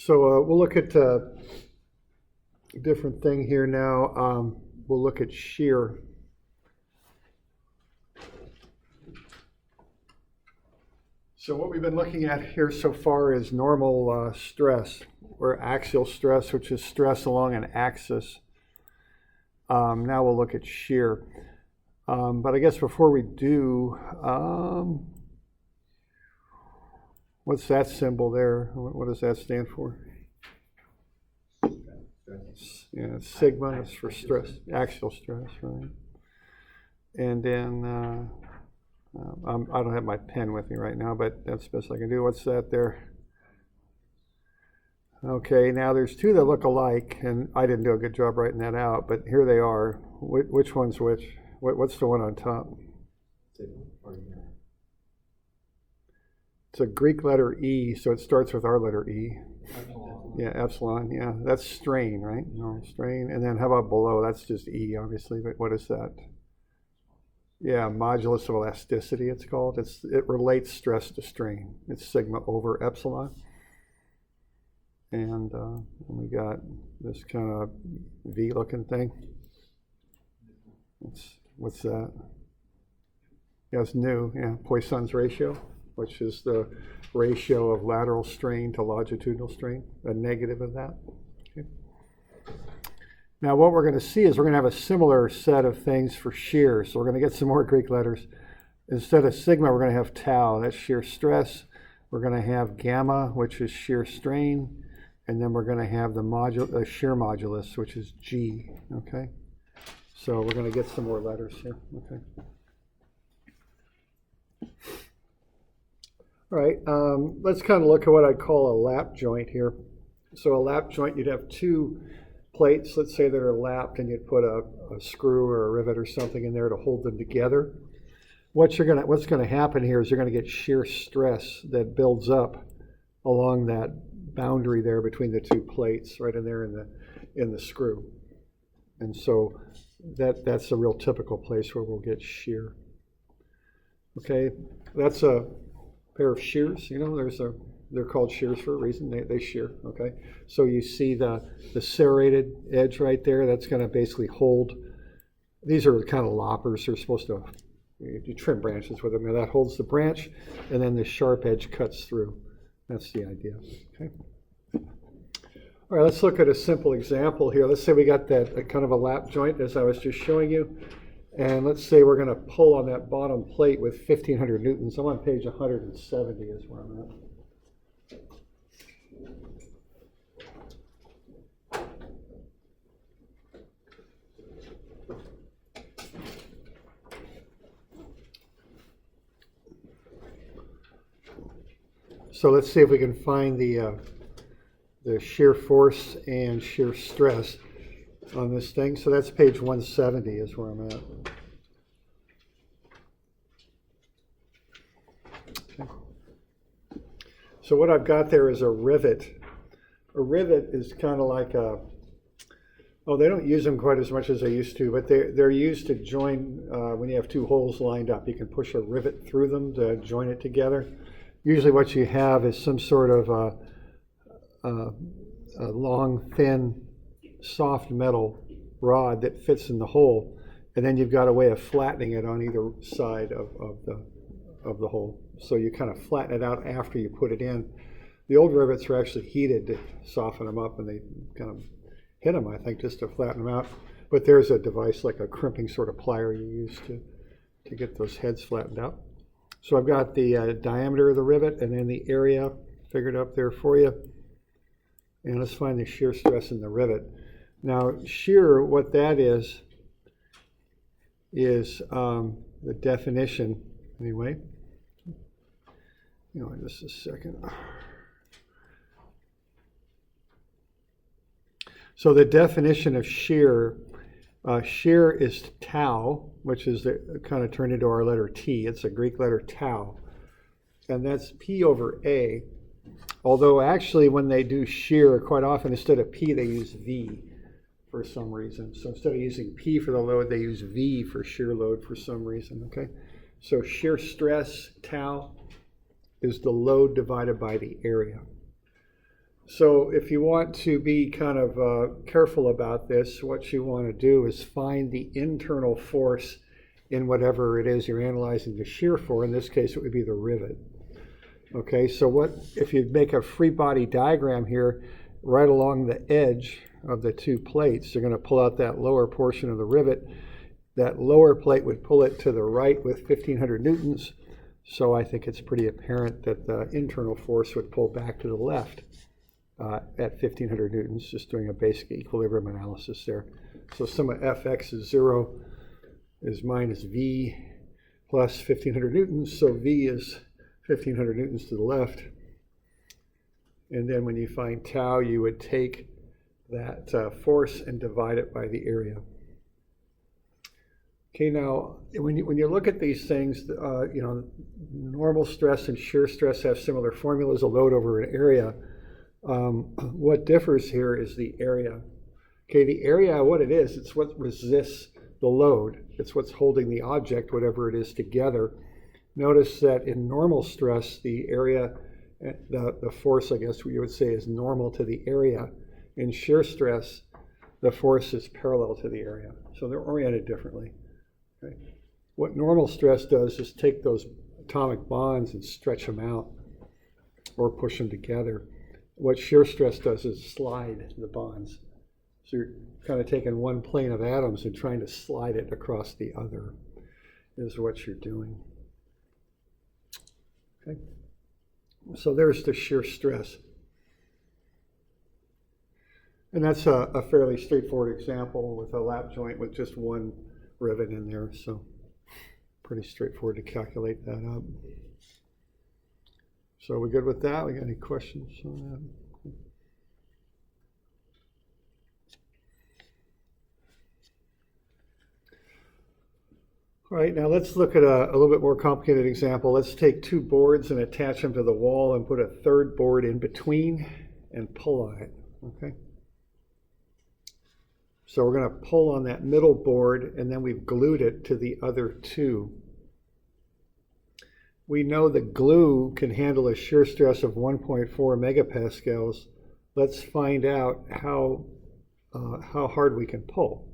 So we'll look at a different thing here now. We'll look at shear. So what we've been looking at here so far is normal stress, or axial stress, which is stress along an axis. Now we'll look at shear. But I guess before we do, what's that symbol there? What does that stand for? Yeah, sigma is for stress, axial stress, right? And then, I don't have my pen with me right now, but that's the best I can do. What's that there? Okay, now there's two that look alike, and I didn't do a good job writing that out, but here they are. Which one's which? What's the one on top? It's a Greek letter E, so it starts with our letter E. Epsilon. Yeah, epsilon, yeah. That's strain, right? No, strain. And then how about below? That's just E, obviously, but what is that? Yeah, modulus of elasticity, it's called. It relates stress to strain. It's sigma over epsilon. And we got this kind of V-looking thing. What's that? Yeah, it's new. Yeah, Poisson's ratio, which is the ratio of lateral strain to longitudinal strain, a negative of that. Okay. Now what we're going to see is we're going to have a similar set of things for shear. So we're going to get some more Greek letters. Instead of sigma, we're going to have tau. That's shear stress. We're going to have gamma, which is shear strain. And then we're going to have the shear modulus, which is G. Okay. So we're going to get some more letters here. Okay. All right. Let's kind of look at what I'd call a lap joint here. So a lap joint, you'd have two plates, let's say, that are lapped, and you'd put a screw or a rivet or something in there to hold them together. What's going to happen here is you're going to get shear stress that builds up along that boundary there between the two plates, right in there in the screw. And so that's a real typical place where we'll get shear. Okay, that's a pair of shears. You know, they're called shears for a reason. They shear. Okay, so you see the serrated edge right there. That's going to basically hold. These are kind of loppers. They're supposed to you trim branches with them. Now that holds the branch, and then the sharp edge cuts through. That's the idea. Okay. All right, let's look at a simple example here. Let's say we got that kind of a lap joint as I was just showing you. And let's say we're going to pull on that bottom plate with 1,500 newtons. I'm on page 170 is where I'm at. So let's see if we can find the shear force and shear stress on this thing. So that's page 170 is where I'm at. Okay. So what I've got there is a rivet. A rivet is kind of like they don't use them quite as much as they used to, but they're used to join when you have two holes lined up. You can push a rivet through them to join it together. Usually what you have is some sort of a long, thin, soft metal rod that fits in the hole, and then you've got a way of flattening it on either side of the hole. So you kind of flatten it out after you put it in. The old rivets were actually heated to soften them up, and they kind of hit them, I think, just to flatten them out. But there's a device like a crimping sort of plier you use to get those heads flattened out. So I've got the diameter of the rivet and then the area figured up there for you. And let's find the shear stress in the rivet. Now, shear, what that is the definition, anyway. Just a second. So the definition of shear, shear is tau, which is kind of turned into our letter T. It's a Greek letter tau. And that's P over A. Although actually when they do shear, quite often instead of P, they use V for some reason. So instead of using P for the load, they use V for shear load for some reason, okay? So shear stress, tau, is the load divided by the area. So if you want to be kind of careful about this, what you want to do is find the internal force in whatever it is you're analyzing the shear for. In this case, it would be the rivet. Okay, so what if you make a free body diagram here, right along the edge of the two plates, you're going to pull out that lower portion of the rivet. That lower plate would pull it to the right with 1,500 newtons. So I think it's pretty apparent that the internal force would pull back to the left at 1,500 newtons, just doing a basic equilibrium analysis there. So sum of Fx is 0 is minus V plus 1,500 newtons. So V is 1,500 newtons to the left. And then when you find tau, you would take that force and divide it by the area. Okay, now when you look at these things, you know, normal stress and shear stress have similar formulas, a load over an area. What differs here is the area. Okay, the area, what it is, it's what resists the load. It's what's holding the object, whatever it is, together. Notice that in normal stress, the area, the force, I guess you would say, is normal to the area. In shear stress, the force is parallel to the area. So they're oriented differently. Okay. What normal stress does is take those atomic bonds and stretch them out or push them together. What shear stress does is slide the bonds. So you're kind of taking one plane of atoms and trying to slide it across the other is what you're doing. Okay. So there's the shear stress. And that's a fairly straightforward example with a lap joint with just one rivet in there, so pretty straightforward to calculate that up. So we're good with that? We got any questions on that? All right, now let's look at a little bit more complicated example. Let's take two boards and attach them to the wall and put a third board in between and pull on it, okay? So we're going to pull on that middle board, and then we've glued it to the other two. We know the glue can handle a shear stress of 1.4 megapascals. Let's find out how hard we can pull.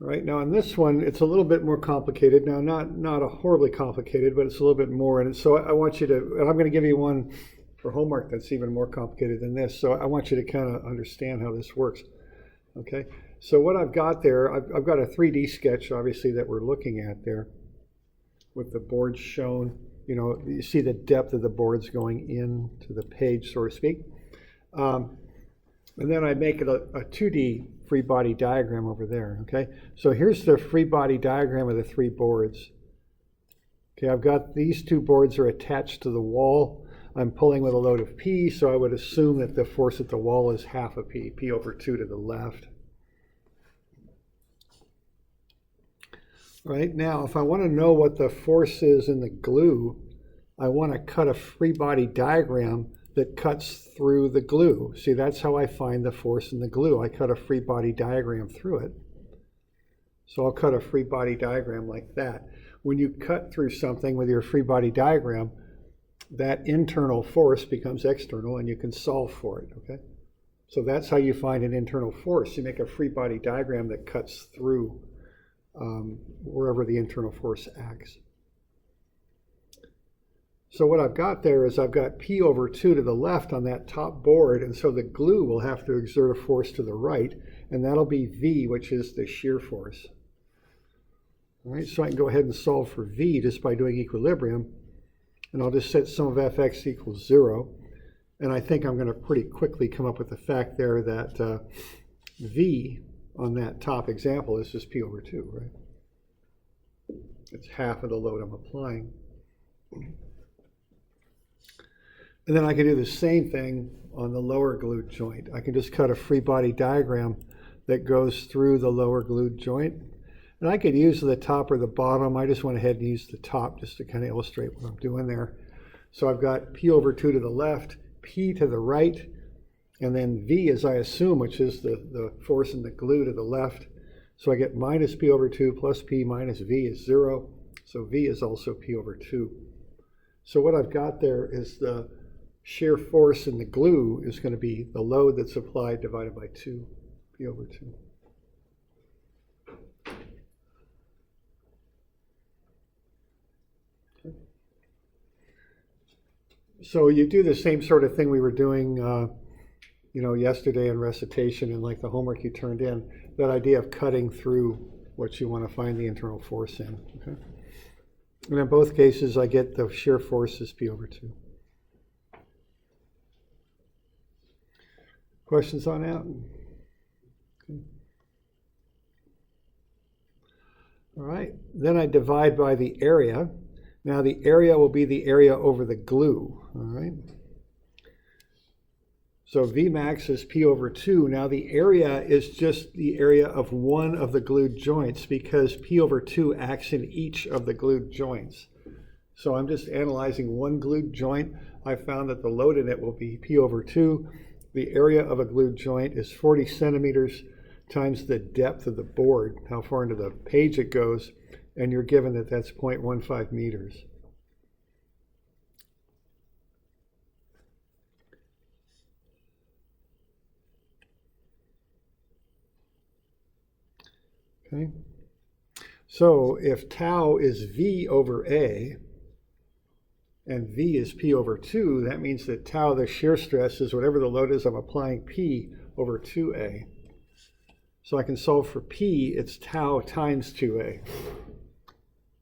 All right, now on this one, it's a little bit more complicated. Now, not a horribly complicated, but it's a little bit more. And so I want you to, and I'm going to give you one for homework that's even more complicated than this. So I want you to kind of understand how this works. Okay, so what I've got there, I've got a 3D sketch, obviously, that we're looking at there with the boards shown. You know, you see the depth of the boards going into the page, so to speak. And then I make it a 2D free body diagram over there, okay? So here's the free body diagram of the three boards. Okay, I've got these two boards are attached to the wall. I'm pulling with a load of P, so I would assume that the force at the wall is half a P, P over 2 to the left. Right now, if I want to know what the force is in the glue, I want to cut a free body diagram that cuts through the glue. See, that's how I find the force in the glue. I cut a free body diagram through it. So I'll cut a free body diagram like that. When you cut through something with your free body diagram, that internal force becomes external and you can solve for it, okay? So that's how you find an internal force. You make a free body diagram that cuts through wherever the internal force acts. So what I've got there is I've got P over 2 to the left on that top board, and so the glue will have to exert a force to the right, and that'll be V, which is the shear force. All right, so I can go ahead and solve for V just by doing equilibrium, and I'll just set sum of Fx equals 0, and I think I'm going to pretty quickly come up with the fact there that V on that top example is just P over 2, right? It's half of the load I'm applying. And then I can do the same thing on the lower glued joint. I can just cut a free body diagram that goes through the lower glued joint. And I could use the top or the bottom. I just went ahead and used the top just to kind of illustrate what I'm doing there. So I've got P over 2 to the left, P to the right, and then V, as I assume, which is the force in the glue to the left. So I get minus P over 2 plus P minus V is 0. So V is also P over 2. So what I've got there is the shear force in the glue is going to be the load that's applied divided by 2, P over 2. So you do the same sort of thing we were doing, yesterday in recitation and like the homework you turned in, that idea of cutting through what you want to find the internal force in. Okay? And in both cases, I get the shear force is P over 2. Questions on that? Okay. All right, then I divide by the area. Now the area will be the area over the glue, all right? So Vmax is P over 2. Now the area is just the area of one of the glued joints because P over 2 acts in each of the glued joints. So I'm just analyzing one glued joint. I found that the load in it will be P over 2. The area of a glued joint is 40 centimeters times the depth of the board, how far into the page it goes, and you're given that that's 0.15 meters. Okay. So if tau is V over A, and V is P over 2, that means that tau, the shear stress, is whatever the load is I'm applying P over 2A. So I can solve for P, it's tau times 2A.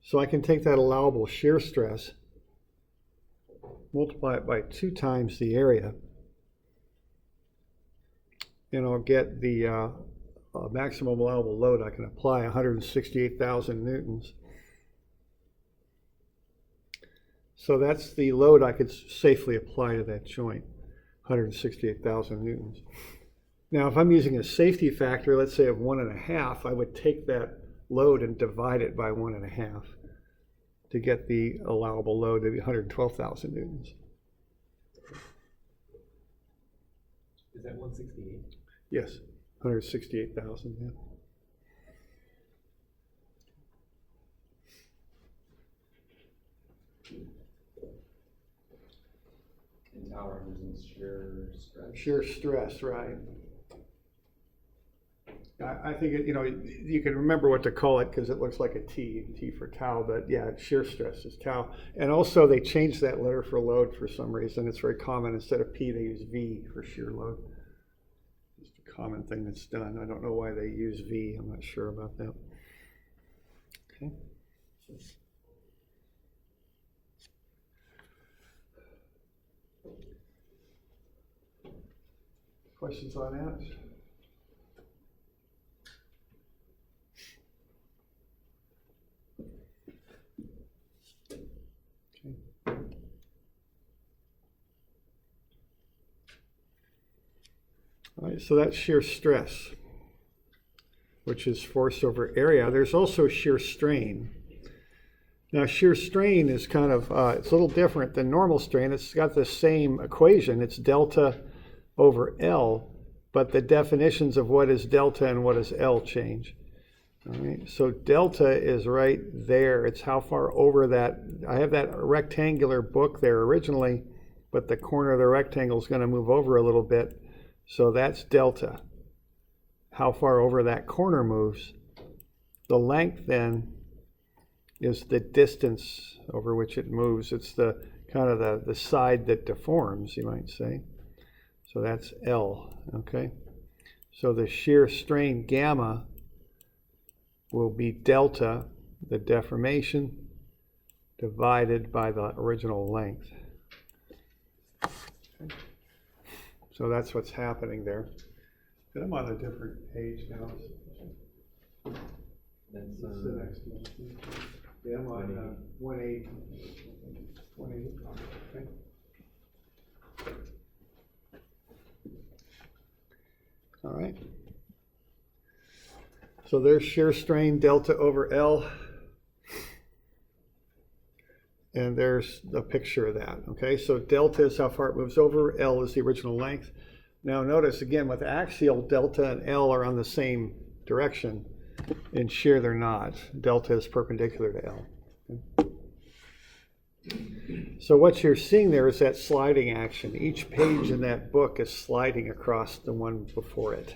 So I can take that allowable shear stress, multiply it by 2 times the area, and I'll get the maximum allowable load I can apply, 168,000 newtons. So that's the load I could safely apply to that joint, 168,000 newtons. Now, if I'm using a safety factor, let's say of 1.5, I would take that load and divide it by 1.5 to get the allowable load to be 112,000 newtons. Is that 168? Yes, 168,000, yeah. And tau represents shear stress? Shear stress, right. I think, you can remember what to call it because it looks like a T for tau, but yeah, shear stress is tau. And also they changed that letter for load for some reason. It's very common. Instead of P, they use V for shear load. It's a common thing that's done. I don't know why they use V. I'm not sure about that. Okay. Questions on that? All right, so that's shear stress, which is force over area. There's also shear strain. Now, shear strain is kind of, it's a little different than normal strain. It's got the same equation. It's delta over L, but the definitions of what is delta and what is L change. All right, so delta is right there. It's how far over that. I have that rectangular book there originally, but the corner of the rectangle is going to move over a little bit. So that's delta, how far over that corner moves. The length then is the distance over which it moves. It's the kind of the side that deforms, you might say. So that's L, okay? So the shear strain gamma will be delta, the deformation, divided by the original length. Okay. So that's what's happening there. But I'm on a different page now. That's the next one. Yeah, I'm on 180. 180. Okay. All right. So there's shear strain delta over L. And there's a picture of that, okay? So delta is how far it moves over, L is the original length. Now notice again, with axial, delta and L are on the same direction. In shear, they're not. Delta is perpendicular to L. Okay? So what you're seeing there is that sliding action. Each page in that book is sliding across the one before it.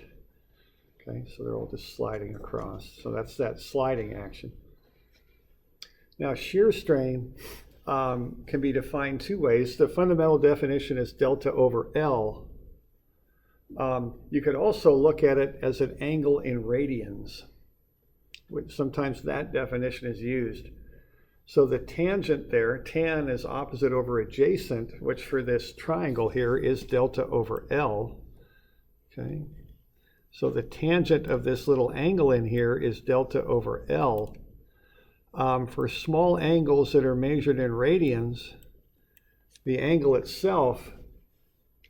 Okay, so they're all just sliding across. So that's that sliding action. Now, shear strain can be defined two ways. The fundamental definition is delta over L. You could also look at it as an angle in radians, which sometimes that definition is used. So the tangent there, tan is opposite over adjacent, which for this triangle here is delta over L. Okay, so the tangent of this little angle in here is delta over L. For small angles that are measured in radians, the angle itself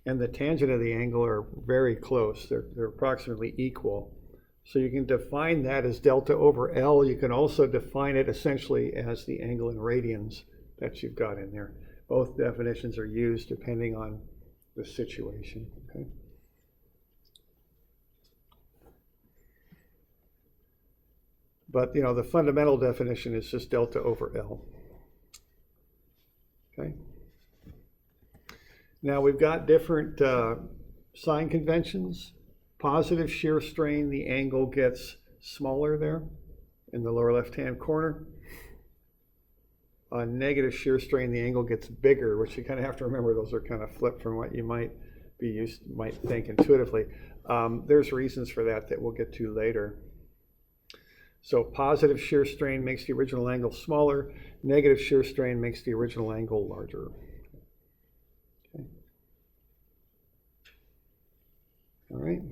and the tangent of the angle are very close. They're approximately equal. So you can define that as delta over L. You can also define it essentially as the angle in radians that you've got in there. Both definitions are used depending on the situation. Okay. But you know, the fundamental definition is just delta over L. Okay. Now we've got different sign conventions. Positive shear strain, the angle gets smaller there in the lower left-hand corner. Negative shear strain, the angle gets bigger, which you kind of have to remember those are kind of flipped from what you might think intuitively. There's reasons for that we'll get to later. So positive shear strain makes the original angle smaller. Negative shear strain makes the original angle larger. Okay. All right.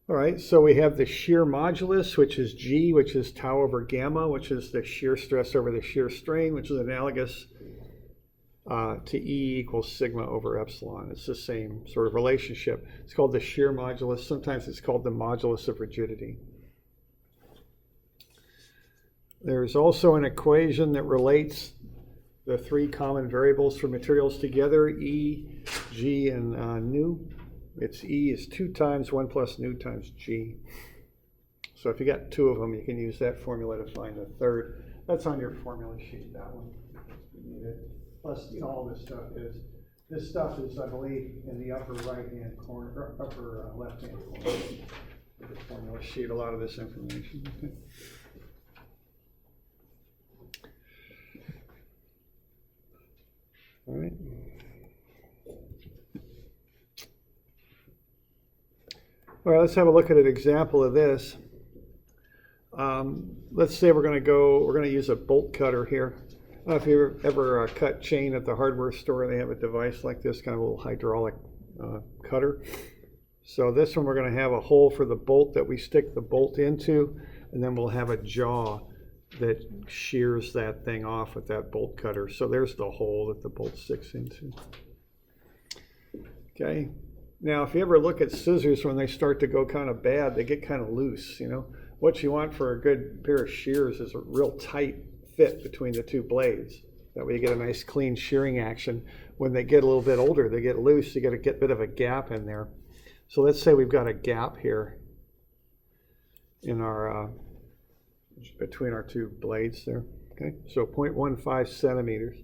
All right, so we have the shear modulus, which is G, which is tau over gamma, which is the shear stress over the shear strain, which is analogous to E equals sigma over epsilon. It's the same sort of relationship. It's called the shear modulus. Sometimes it's called the modulus of rigidity. There's also an equation that relates the three common variables for materials together, E, G, and nu. Its E is 2 times 1 plus nu times G. So if you got two of them, you can use that formula to find the third. That's on your formula sheet, that one. You need it. Plus, you know, all this stuff is, I believe, in the upper right-hand corner, or upper left-hand corner of the formula sheet, a lot of this information. Okay. All right. All right, let's have a look at an example of this. Let's say we're going to use a bolt cutter here. I don't know if you ever cut chain at the hardware store. They have a device like this, kind of a little hydraulic cutter. So this one, we're going to have a hole for the bolt that we stick the bolt into, and then we'll have a jaw that shears that thing off with that bolt cutter. So there's the hole that the bolt sticks into. Okay. Now, if you ever look at scissors when they start to go kind of bad, they get kind of loose, you know. What you want for a good pair of shears is a real tight fit between the two blades. That way you get a nice clean shearing action. When they get a little bit older, they get loose, you got to get a bit of a gap in there. So let's say we've got a gap here in our, between our two blades there, okay? So 0.15 centimeters.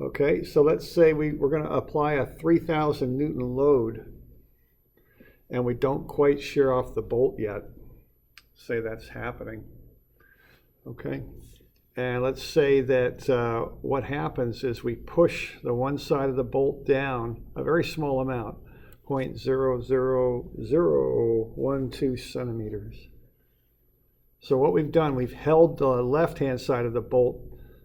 Okay, so let's say we're going to apply a 3,000 Newton load and we don't quite shear off the bolt yet. Say that's happening. Okay, and let's say that what happens is we push the one side of the bolt down a very small amount, 0.00012 centimeters. So what we've done, we've held the left-hand side of the bolt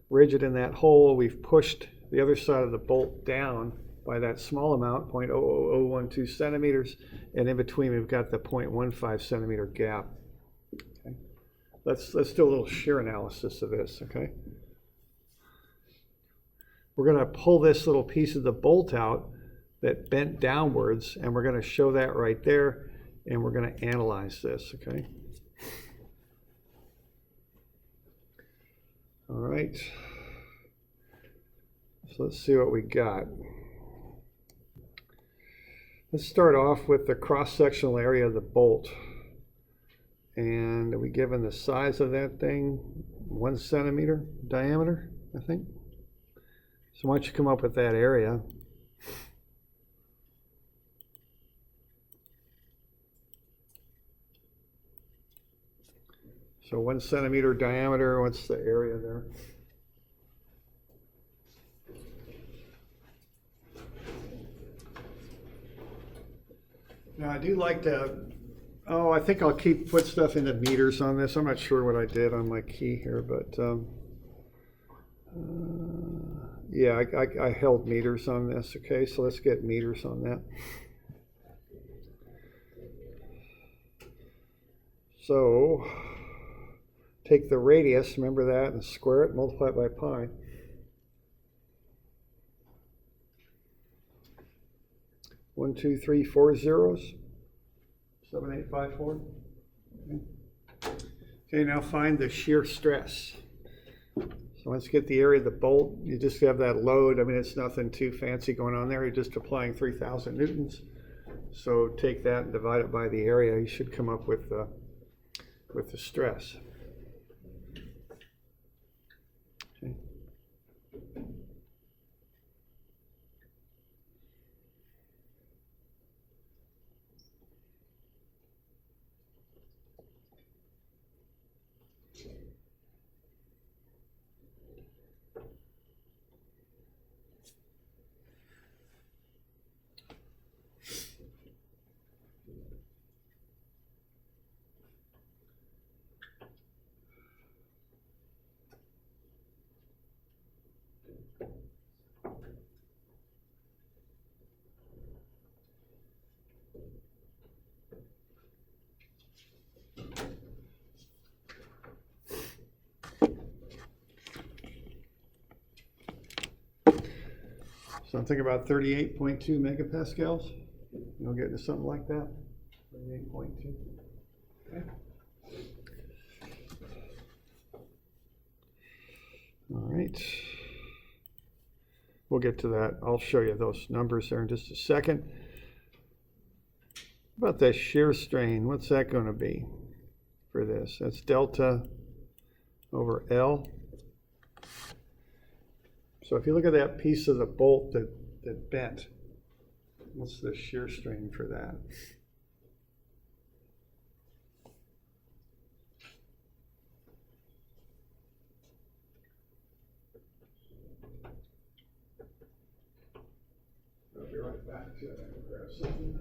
rigid in that hole. We've pushed the other side of the bolt down by that small amount, 0.00012 centimeters, and in between we've got the 0.15 centimeter gap. Okay. Let's do a little shear analysis of this, okay? We're going to pull this little piece of the bolt out that bent downwards, and we're going to show that right there, and we're going to analyze this, okay? All right. So let's see what we got. Let's start off with the cross-sectional area of the bolt. And are we given the size of that thing? 1 centimeter diameter, I think. So why don't you come up with that area? So 1 centimeter diameter, what's the area there? Now I do like to, I think I'll put stuff into meters on this. I'm not sure what I did on my key here, but yeah, I held meters on this. Okay, so let's get meters on that. So take the radius, remember that, and square it, multiply it by pi. One, two, three, 4 zeros. 7854. Okay, now find the shear stress. So let's get the area of the bolt. You just have that load. I mean, it's nothing too fancy going on there. You're just applying 3,000 newtons. So take that and divide it by the area. You should come up with the stress. Okay. So I'm thinking about 38.2 megapascals. You'll get into something like that. 38.2. Okay. All right. We'll get to that. I'll show you those numbers there in just a second. About the shear strain, what's that going to be for this? That's delta over L. So if you look at that piece of the bolt that bent, what's the shear strain for that? I'll be right back to it. I'll grab something.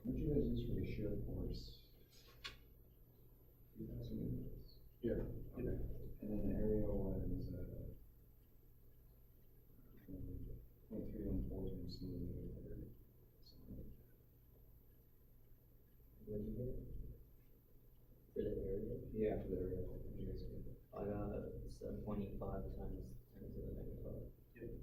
What do you guys use for the shear force? 3,000 newtons. Yeah. Okay. And then the area was 0.314 times millimeter. What did you get? For the area? Yeah, for the area. What did you guys get? I got 7.5 times 10 to the negative 5. Yeah.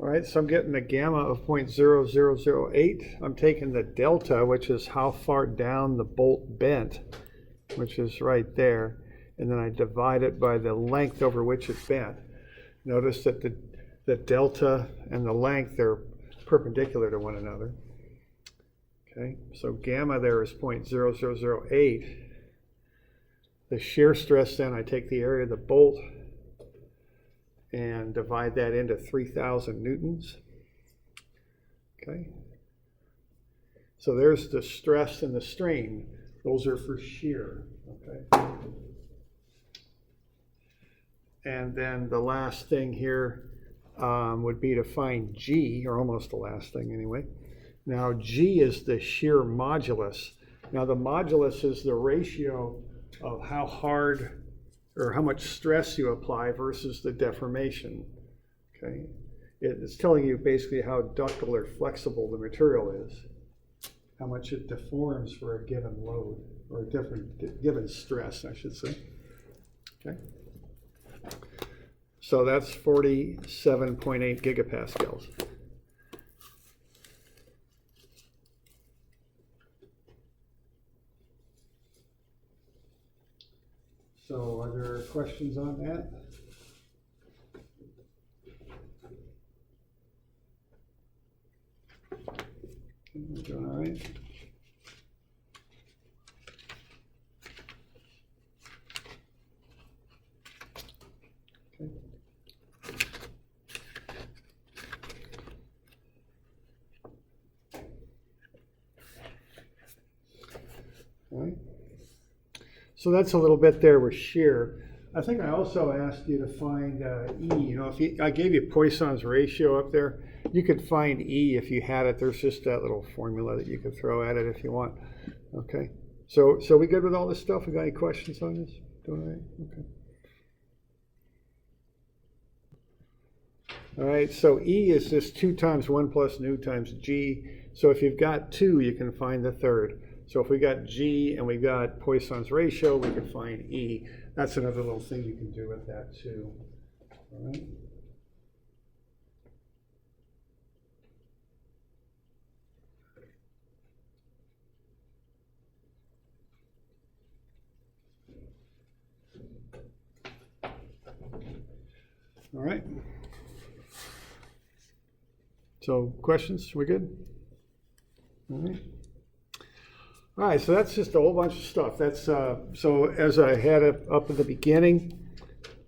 All right, so I'm getting a gamma of 0.0008. I'm taking the delta, which is how far down the bolt bent, which is right there, and then I divide it by the length over which it bent. Notice that the delta and the length are perpendicular to one another. Okay, so gamma there is 0.0008. The shear stress then, I take the area of the bolt and divide that into 3,000 newtons. Okay, so there's the stress and the strain. Those are for shear. Okay, and then the last thing here would be to find G, or almost the last thing anyway. Now G is the shear modulus. Now the modulus is the ratio of how hard or how much stress you apply versus the deformation. Okay, it's telling you basically how ductile or flexible the material is, how much it deforms for a given load or a given stress, I should say. Okay, so that's 47.8 gigapascals. So are there questions on that? Okay, doing all right? Okay. All right. So that's a little bit there with shear. I think I also asked you to find E. You know, I gave you Poisson's ratio up there. You could find E if you had it. There's just that little formula that you could throw at it if you want. Okay. So we good with all this stuff? We got any questions on this? Doing all right? Okay. All right. So E is just 2 times 1 plus nu times G. So if you've got 2, you can find the third. So if we got G and we got Poisson's ratio, we can find E. That's another little thing you can do with that too. All right. All right. So questions? We good? All right. All right, so that's just a whole bunch of stuff. That's so as I had it up at the beginning,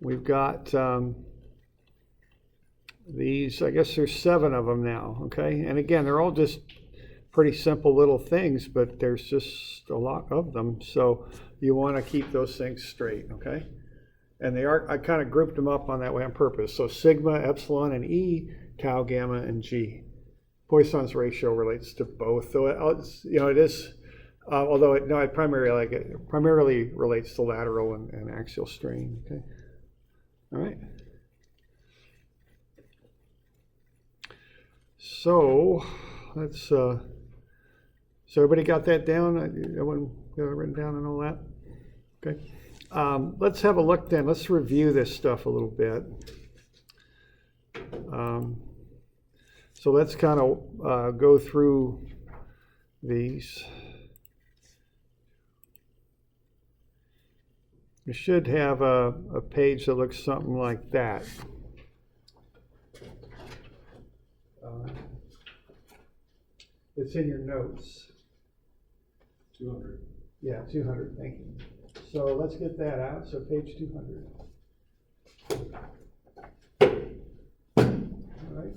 we've got these, I guess there's 7 of them now, okay? And again, they're all just pretty simple little things, but there's just a lot of them. So you want to keep those things straight, okay? And they are, I kind of grouped them up on that way on purpose. So sigma, epsilon, and E, tau, gamma, and G. Poisson's ratio relates to both, though it is. Although it primarily relates to lateral and axial strain. Okay. All right. So let's. So everybody got that down? Everyone got it written down and all that? Okay. Let's have a look then. Let's review this stuff a little bit. So let's kind of go through these. You should have a page that looks something like that. It's in your notes. 200. Yeah, 200, thank you. So let's get that out, so page 200. All right.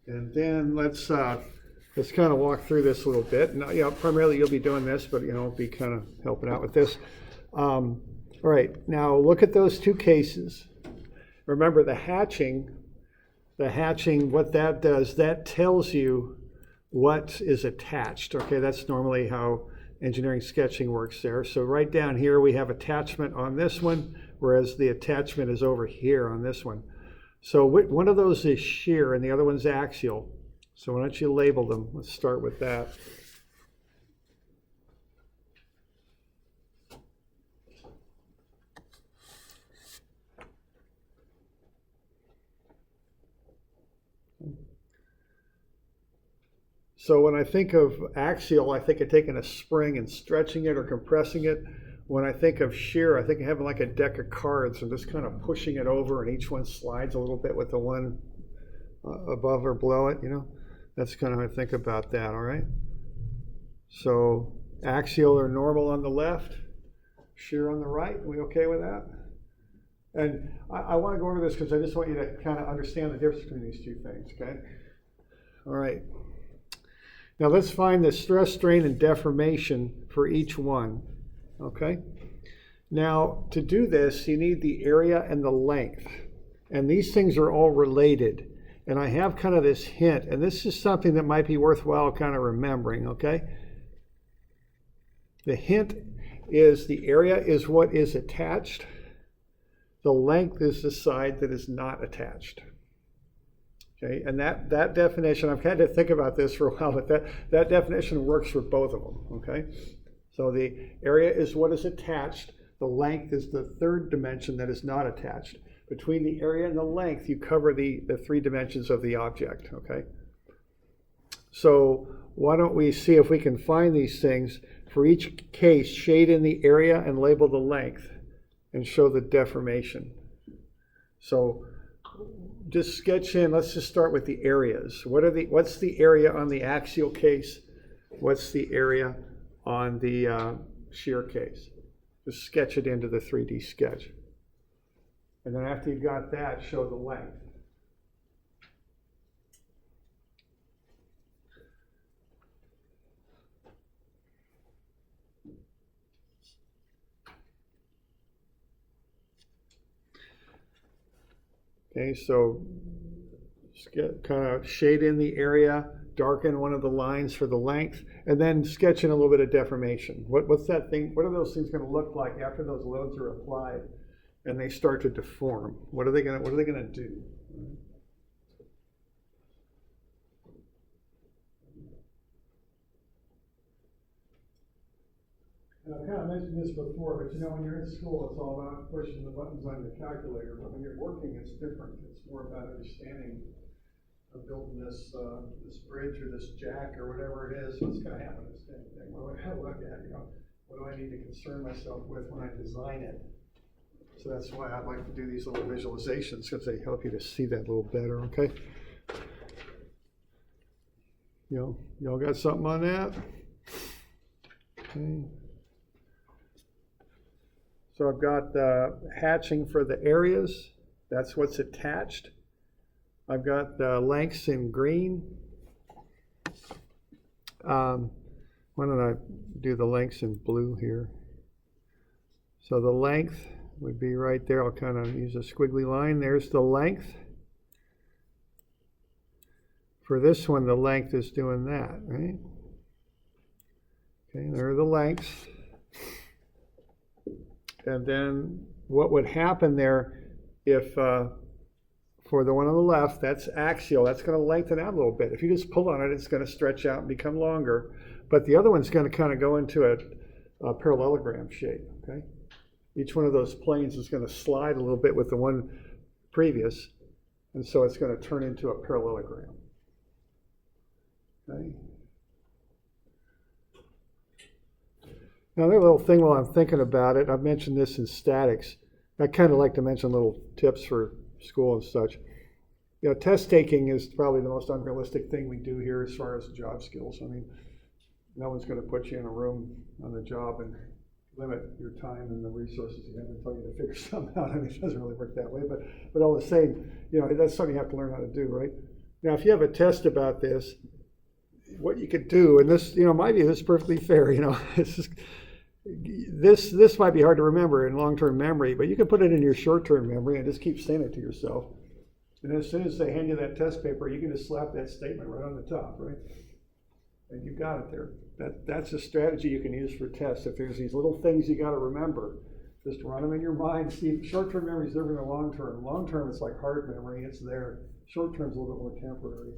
And then let's kind of walk through this a little bit. Now, primarily you'll be doing this, but I'll be kind of helping out with this. All right, now look at those 2 cases. Remember the hatching, what that does, that tells you what is attached. Okay, that's normally how engineering sketching works there. So right down here we have attachment on this one, whereas the attachment is over here on this one. So one of those is shear and the other one's axial. So why don't you label them? Let's start with that. So when I think of axial, I think of taking a spring and stretching it or compressing it. When I think of shear, I think of having like a deck of cards and just kind of pushing it over, and each one slides a little bit with the one above or below it, you know. That's kind of how I think about that, all right? So axial or normal on the left, shear on the right. Are we okay with that? And I want to go over this because I just want you to kind of understand the difference between these two things, okay? All right. Now let's find the stress, strain, and deformation for each one, okay? Now to do this, you need the area and the length. And these things are all related. And I have kind of this hint, and this is something that might be worthwhile kind of remembering, okay? The hint is the area is what is attached. The length is the side that is not attached. Okay, and that definition, I've had to think about this for a while, but that definition works for both of them, okay? So the area is what is attached. The length is the third dimension that is not attached. Between the area and the length, you cover the three dimensions of the object, okay? So why don't we see if we can find these things. For each case, shade in the area and label the length and show the deformation. So just sketch in, let's just start with the areas. What's the area on the axial case? What's the area on the shear case? Just sketch it into the 3D sketch. And then after you've got that, show the length. Okay, so kind of shade in the area, darken one of the lines for the length, and then sketch in a little bit of deformation. What's that thing? What are those things going to look like after those loads are applied and they start to deform? What are they going to do? And I've kind of mentioned this before, but you know, when you're in school, it's all about pushing the buttons on your calculator. But when you're working, it's different. It's more about understanding of building this bridge or this jack or whatever it is. What's going to happen to this thing? What do I have to look at? You know, what do I need to concern myself with when I design it? So that's why I like to do these little visualizations, because they help you to see that a little better. Okay. Y'all got something on that? Okay. So I've got the hatching for the areas. That's what's attached. I've got the lengths in green. Why don't I do the lengths in blue here? So the length would be right there. I'll kind of use a squiggly line. There's the length. For this one, the length is doing that, right? Okay, there are the lengths. And then what would happen there if, for the one on the left, that's axial, that's going to lengthen out a little bit. If you just pull on it, it's going to stretch out and become longer. But the other one's going to kind of go into a parallelogram shape, okay? Each one of those planes is going to slide a little bit with the one previous, and so it's going to turn into a parallelogram, okay? Now, another little thing while I'm thinking about it, I've mentioned this in statics. I kind of like to mention little tips for school and such. You know, test taking is probably the most unrealistic thing we do here as far as job skills. I mean, no one's going to put you in a room on the job and limit your time and the resources you have and tell you to figure something out. I mean, it doesn't really work that way, but all the same, you know, that's something you have to learn how to do, right? Now, if you have a test about this, what you could do, and this, you know, my view, this is perfectly fair, you know, it's just, this might be hard to remember in long-term memory, but you can put it in your short-term memory and just keep saying it to yourself. And as soon as they hand you that test paper, you can just slap that statement right on the top, right? And you've got it there. That's a strategy you can use for tests. If there's these little things you got to remember, just run them in your mind. See, short-term memory is different than long-term. Long-term, it's like hard memory. It's there. Short-term is a little bit more temporary.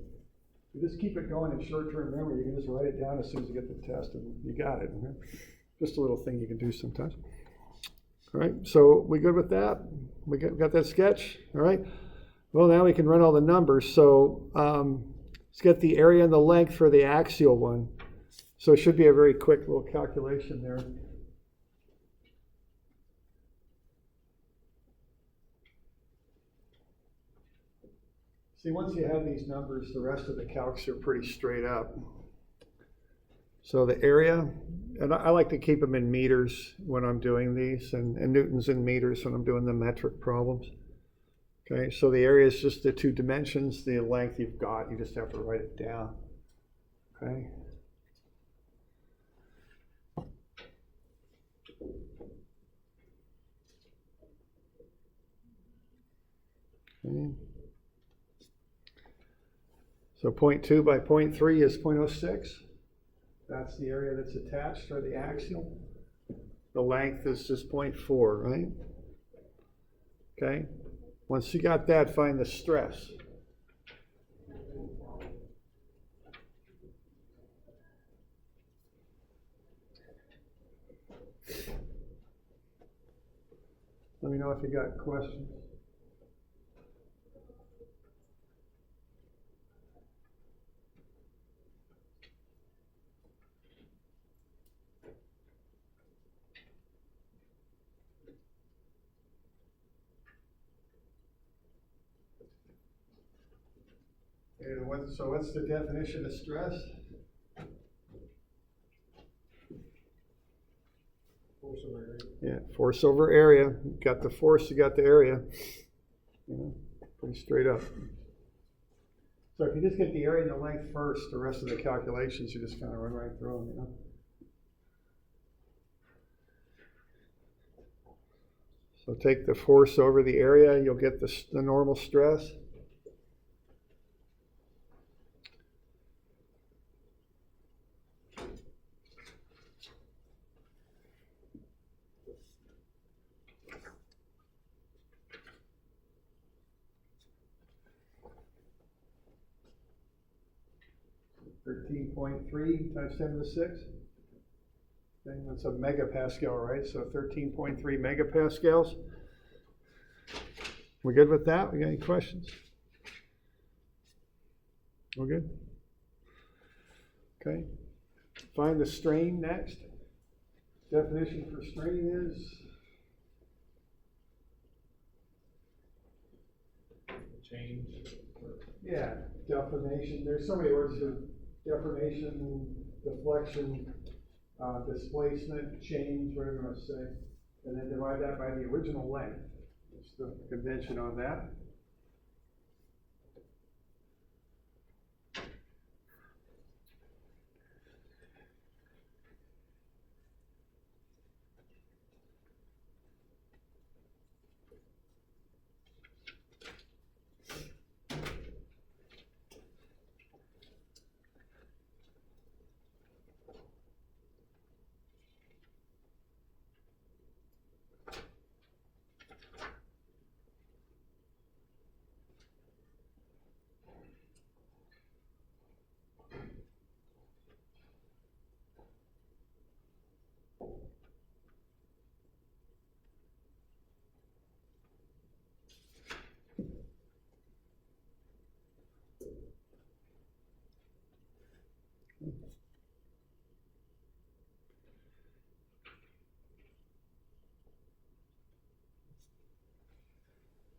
You just keep it going in short-term memory. You can just write it down as soon as you get the test, and you got it. Okay? Just a little thing you can do sometimes. All right, so we good with that? We got that sketch? All right. Well, now we can run all the numbers. So Let's get the area and the length for the axial one. So it should be a very quick little calculation there. See, once you have these numbers, the rest of the calcs are pretty straight up. So the area, and I like to keep them in meters when I'm doing these, and newtons in meters when I'm doing the metric problems. Okay, so the area is just the two dimensions. The length you've got, you just have to write it down. Okay. Okay. So 0.2 by 0.3 is 0.06. That's the area that's attached, or the axial. The length is just 0.4, right? Okay. Once you got that, find the stress. Let me know if you got questions. So what's the definition of stress? Force over area. Yeah, force over area. You got the force, you got the area. You know, pretty straight up. So if you just get the area and the length first, the rest of the calculations you just kind of run right through them, you know. So take the force over the area, you'll get the normal stress. .3 times 10 to the 6. Okay, that's a megapascal, right? So 13.3 megapascals. We good with that? We got any questions? We're good? Okay. Find the strain next. Definition for strain is? Change. Yeah, deformation. There's so many words here. Deformation, deflection, displacement, change, whatever you want to say. And then divide that by the original length. That's the convention on that.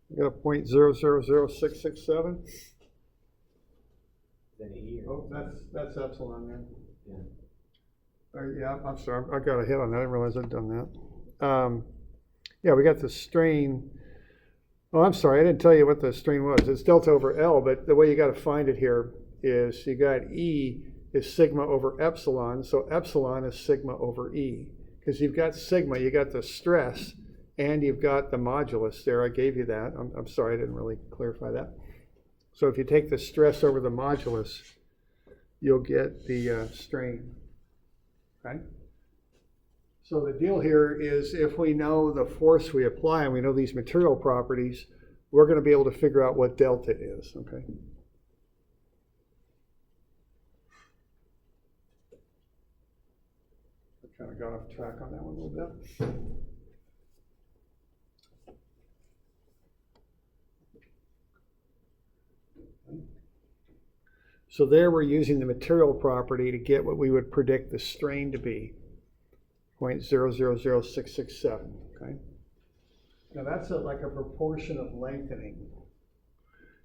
We got a 0.000667. Is that a year? Oh, that's epsilon there. Yeah. Yeah, I'm sorry, I got a hit on that. I didn't realize I'd done that. Yeah, we got the strain. Oh, I'm sorry, I didn't tell you what the strain was. It's delta over L, but the way you got to find it here is you got E is sigma over epsilon, so epsilon is sigma over E. Because you've got sigma, you got the stress, and you've got the modulus there. I gave you that. I'm sorry, I didn't really clarify that. So if you take the stress over the modulus, you'll get the strain. Okay? So the deal here is if we know the force we apply and we know these material properties, we're going to be able to figure out what delta is. Okay? I kind of got off track on that one a little bit. So there we're using the material property to get what we would predict the strain to be, 0.000667, okay? Now that's like a proportion of lengthening.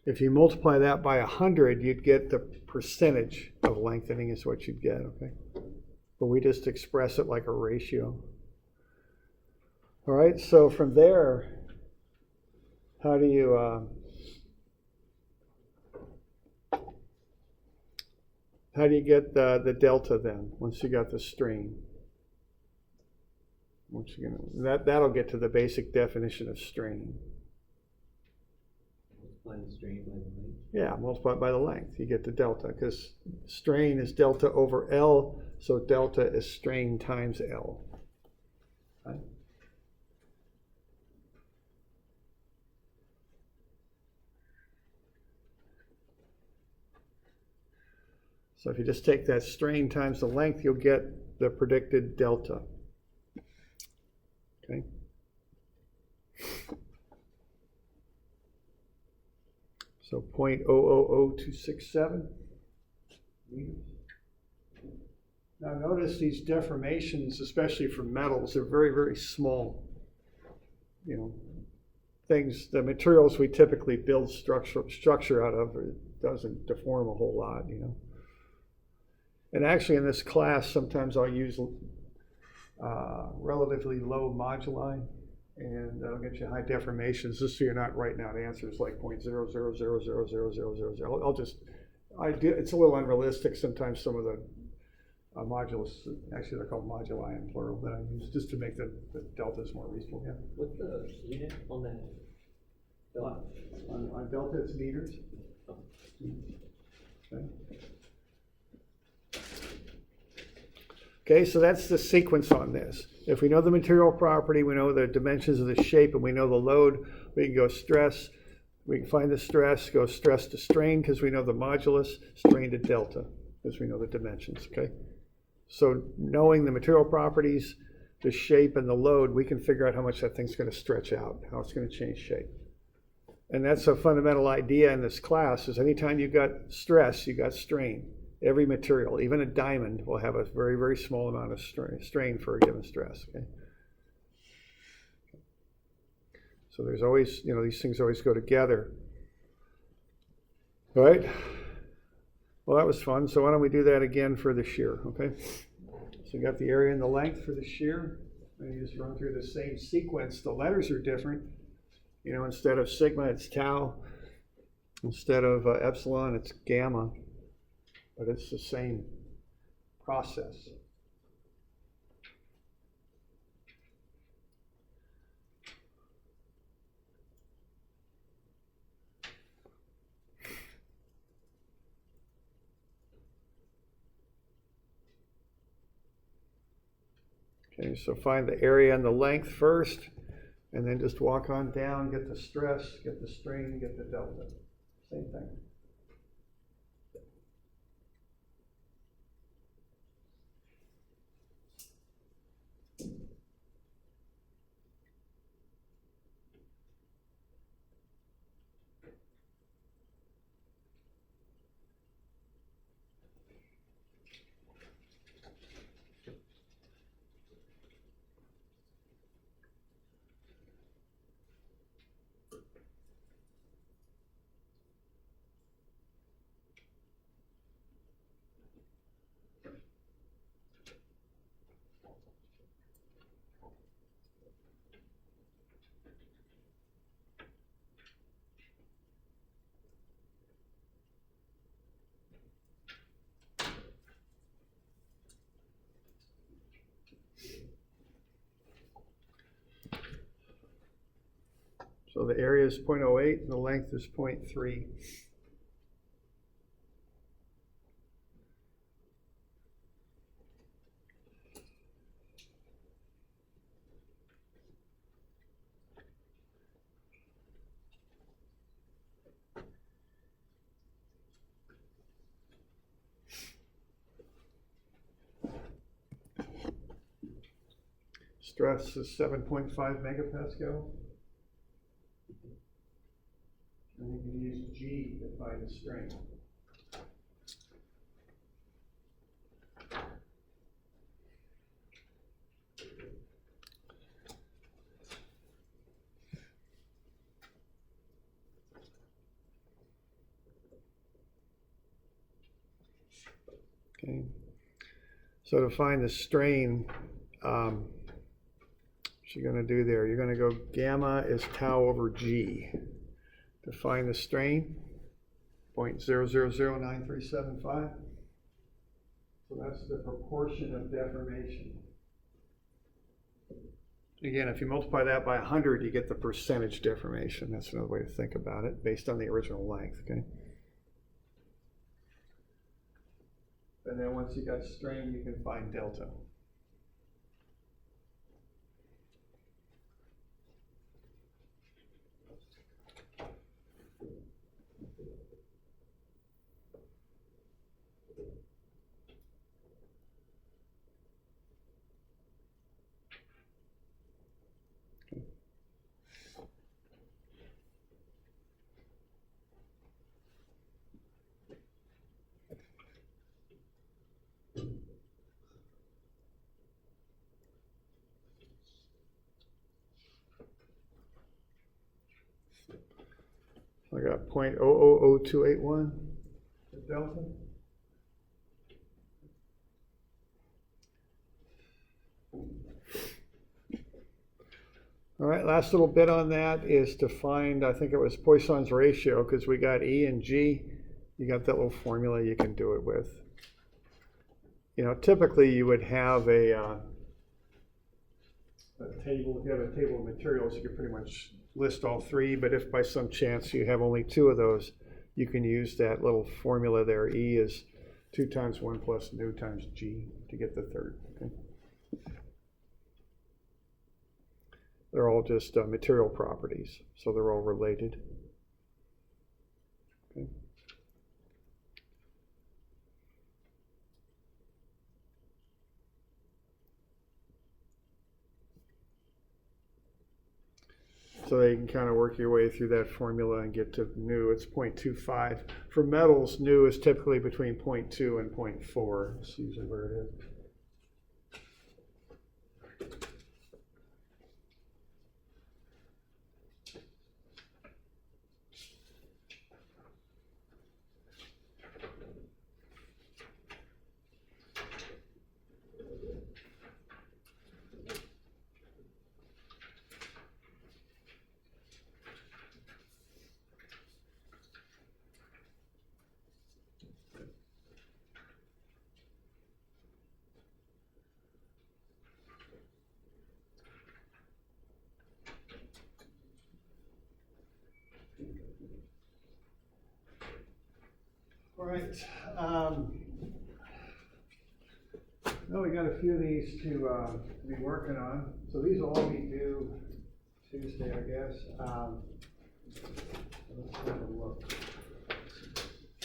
If you multiply that by 100, you'd get the percentage of lengthening is what you'd get, okay? But we just express it like a ratio. All right, so from there, how do you get the delta then, once you got the strain? Once you get, that'll get to the basic definition of strain. Multiply the strain by the length. Yeah, multiply it by the length, you get the delta, because strain is delta over L, so delta is strain times L. Right? So if you just take that strain times the length, you'll get the predicted delta. Okay. So 0.000267 meters. Now notice these deformations, especially for metals, they're very, very small. You know, things, the materials we typically build structure out of, it doesn't deform a whole lot, you know. And actually in this class, sometimes I'll use relatively low moduli, and that'll get you high deformations, just so you're not writing out answers like 0.00000000. I'll just, it's a little unrealistic sometimes, some of the modulus, actually they're called moduli in plural, that I use just to make the deltas more reasonable. Yeah. What's the unit on that? On delta, it's meters. Okay. Okay, so that's the sequence on this. If we know the material property, we know the dimensions of the shape, and we know the load, we can go stress. We can find the stress, go stress to strain, because we know the modulus, strain to delta, because we know the dimensions, okay? So knowing the material properties, the shape, and the load, we can figure out how much that thing's going to stretch out, how it's going to change shape. And that's a fundamental idea in this class, is anytime you've got stress, you've got strain. Every material, even a diamond, will have a very, very small amount of strain for a given stress, okay? So there's always, you know, these things always go together. All right? Well, that was fun. So why don't we do that again for the shear, okay? So you got the area and the length for the shear. And you just run through the same sequence. The letters are different. You know, instead of sigma, it's tau. Instead of epsilon, it's gamma. But it's the same process. Okay, so find the area and the length first, and then just walk on down, get the stress, get the strain, get the delta. Same thing. So the area is 0.08 and the length is 0.3. Stress is 7.5 megapascal. And you can use G to find the strain. Okay. So to find the strain, what you're going to do there, you're going to go gamma is tau over g. To find the strain, 0.000935. So that's the proportion of deformation. Again, if you multiply that by 100, you get the percentage deformation. That's another way to think about it, based on the original length, okay? And then once you got strain, you can find delta. I got 0.000281 delta. All right, last little bit on that is to find, I think it was Poisson's ratio, because we got E and G. You got that little formula you can do it with. You know, typically you would have a table. If you have a table of materials, you could pretty much list all three, but if by some chance you have only two of those, you can use that little formula there. E is 2 times 1 plus nu times G to get the third. Okay? They're all just material properties, so they're all related. Okay. So you can kind of work your way through that formula and get to nu. It's 0.25. For metals, nu is typically between 0.2 and 0.4. That's usually where it is. All right. Now we got a few of these to be working on. So these will all be due Tuesday, I guess. Let's have a look.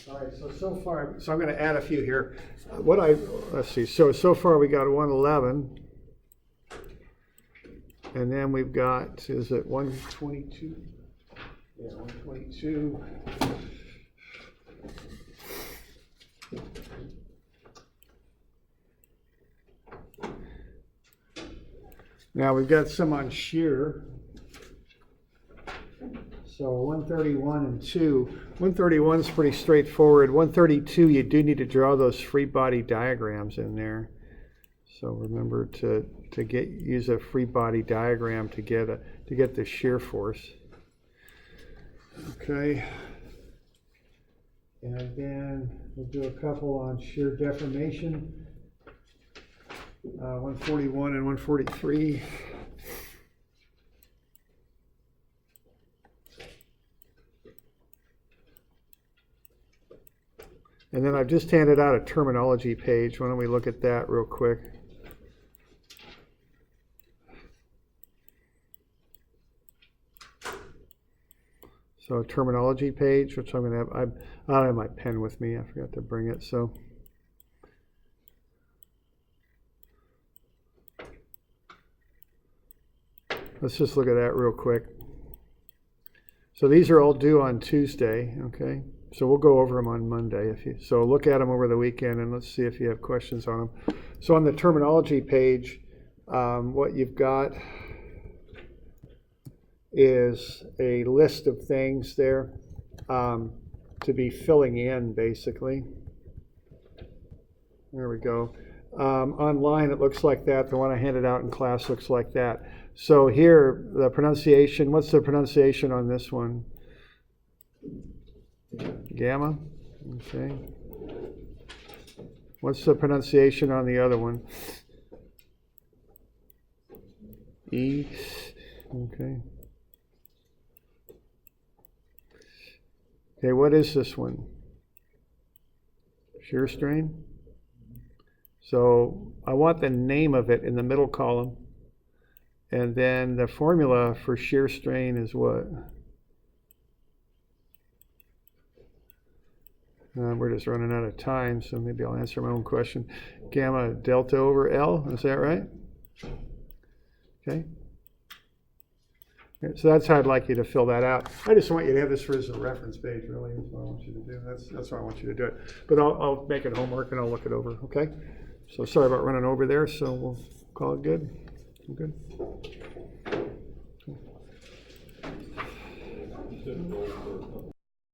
All right. So far, I'm going to add a few here. Let's see. So far we got 111, and then we've got, is it 122? Yeah, 122. Now we've got some on shear. So 131 and 2. 131 is pretty straightforward. 132, you do need to draw those free body diagrams in there. So remember to use a free body diagram to get the shear force. Okay. And then we'll do a couple on shear deformation. 141 and 143. And then I've just handed out a terminology page. Why don't we look at that real quick? So a terminology page, which I'm going to have, I don't have my pen with me. I forgot to bring it. So let's just look at that real quick. So these are all due on Tuesday, okay? So we'll go over them on Monday. So look at them over the weekend and let's see if you have questions on them. So on the terminology page, what you've got is a list of things there to be filling in, basically. There we go. Online, it looks like that. The one I handed out in class looks like that. So here, the pronunciation, what's the pronunciation on this one? Gamma? Okay. What's the pronunciation on the other one? E? Okay. Okay, what is this one? Shear strain? So I want the name of it in the middle column. And then the formula for shear strain is what? We're just running out of time, so maybe I'll answer my own question. Gamma delta over L, is that right? Okay. So that's how I'd like you to fill that out. I just want you to have this as a reference page, really, is what I want you to do. That's why I want you to do it. But I'll make it homework and I'll look it over, okay? So sorry about running over there, so we'll call it good. Good. You said roll